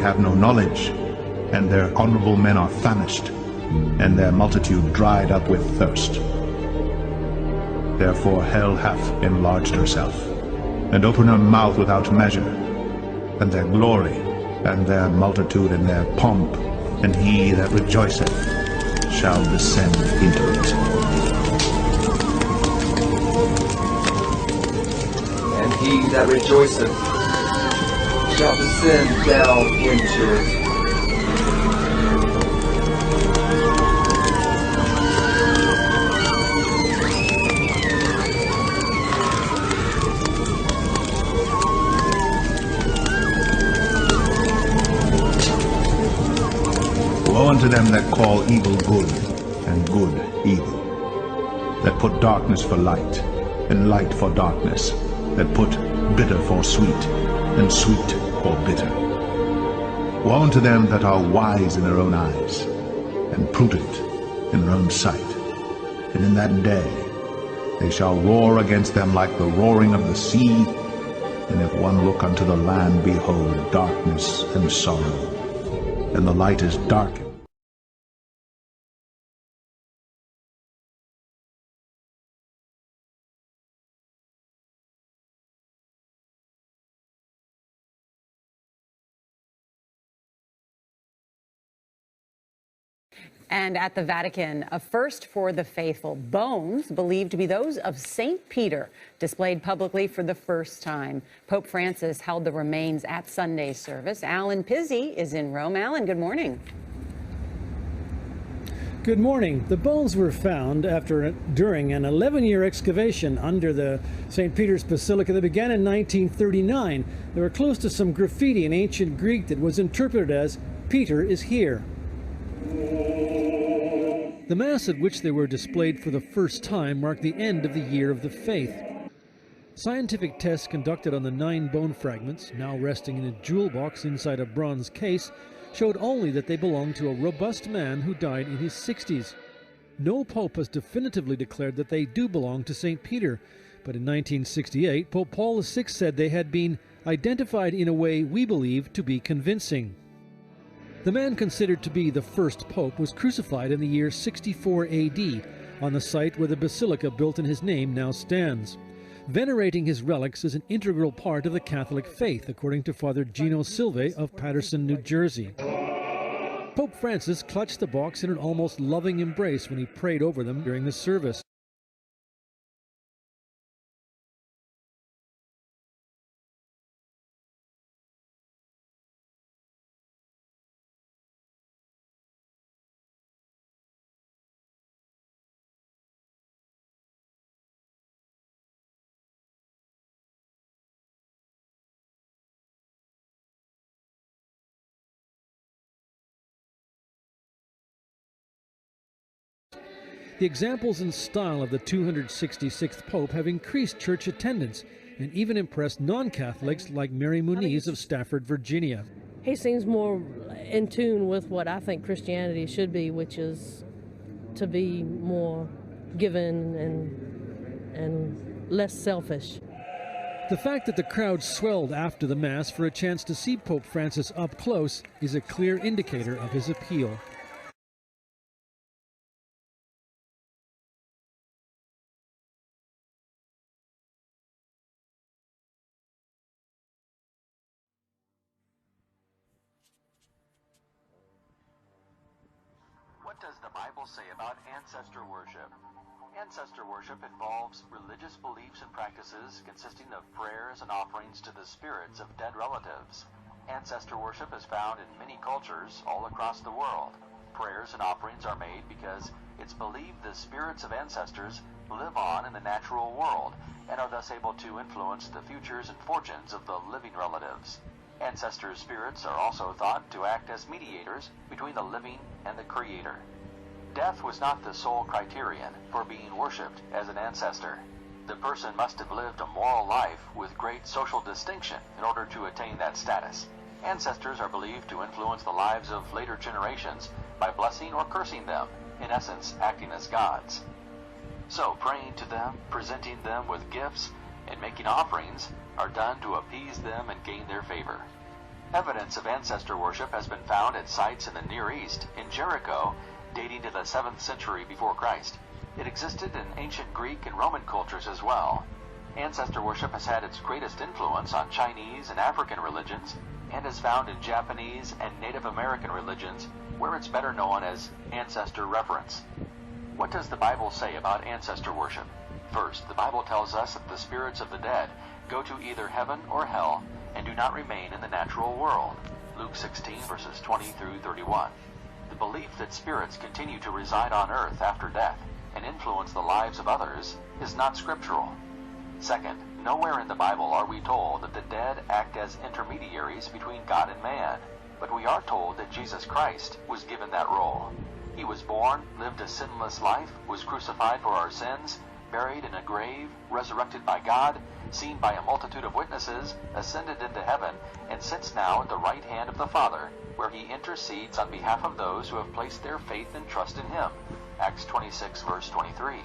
have no knowledge, and their honorable men are famished, and their multitude dried up with thirst. Therefore hell hath enlarged herself, and opened her mouth without measure, and their glory, and their multitude, and their pomp, and he that rejoiceth shall descend into it. And he that rejoiceth shall descend down into it. Woe unto them that call evil good, and good evil, that put darkness for light, and light for darkness, that put bitter for sweet, and sweet for bitter. Woe unto them that are wise in their own eyes, and prudent in their own sight. And in that day they shall roar against them like the roaring of the sea, and if one look unto the land, behold, darkness and sorrow, and the light is darkened. And at the Vatican, a first for the faithful. Bones, believed to be those of St. Peter, displayed publicly for the first time. Pope Francis held the remains at Sunday's service. Alan Pizzi is in Rome. Alan, good morning. Good morning. The bones were found during an 11-year excavation under the St. Peter's Basilica that began in 1939. They were close to some graffiti in ancient Greek that was interpreted as, "Peter is here." The Mass at which they were displayed for the first time marked the end of the Year of the Faith. Scientific tests conducted on the 9 bone fragments, now resting in a jewel box inside a bronze case, showed only that they belonged to a robust man who died in his 60s. No pope has definitively declared that they do belong to St. Peter, but in 1968, Pope Paul VI said they had been identified in a way we believe to be convincing. The man considered to be the first pope was crucified in the year 64 AD on the site where the basilica built in his name now stands. Venerating his relics is an integral part of the Catholic faith, according to Father Gino Silve of Paterson, New Jersey. Pope Francis clutched the box in an almost loving embrace when he prayed over them during the service. The examples and style of the 266th Pope have increased church attendance and even impressed non-Catholics like Mary Muniz of Stafford, Virginia. He seems more in tune with what I think Christianity should be, which is to be more given and less selfish. The fact that the crowd swelled after the Mass for a chance to see Pope Francis up close is a clear indicator of his appeal. What does the Bible say about ancestor worship? Ancestor worship involves religious beliefs and practices consisting of prayers and offerings to the spirits of dead relatives. Ancestor worship is found in many cultures all across the world. Prayers and offerings are made because it's believed the spirits of ancestors live on in the natural world and are thus able to influence the futures and fortunes of the living relatives. Ancestor spirits are also thought to act as mediators between the living and the Creator. Death was not the sole criterion for being worshipped as an ancestor. The person must have lived a moral life with great social distinction in order to attain that status. Ancestors are believed to influence the lives of later generations by blessing or cursing them, in essence acting as gods. So praying to them, presenting them with gifts, and making offerings are done to appease them and gain their favor. Evidence of ancestor worship has been found at sites in the Near East, in Jericho, dating to the 7th century before Christ. It existed in ancient Greek and Roman cultures as well. Ancestor worship has had its greatest influence on Chinese and African religions, and is found in Japanese and Native American religions, where it's better known as ancestor reverence. What does the Bible say about ancestor worship? First, the Bible tells us that the spirits of the dead go to either heaven or hell and do not remain in the natural world. Luke 16 verses 20 through 31. The belief that spirits continue to reside on earth after death and influence the lives of others is not scriptural. Second, nowhere in the Bible are we told that the dead act as intermediaries between God and man, but we are told that Jesus Christ was given that role. He was born, lived a sinless life, was crucified for our sins, buried in a grave, resurrected by God, seen by a multitude of witnesses, ascended into heaven, and sits now at the right hand of the Father, where he intercedes on behalf of those who have placed their faith and trust in him. Acts 26 verse 23.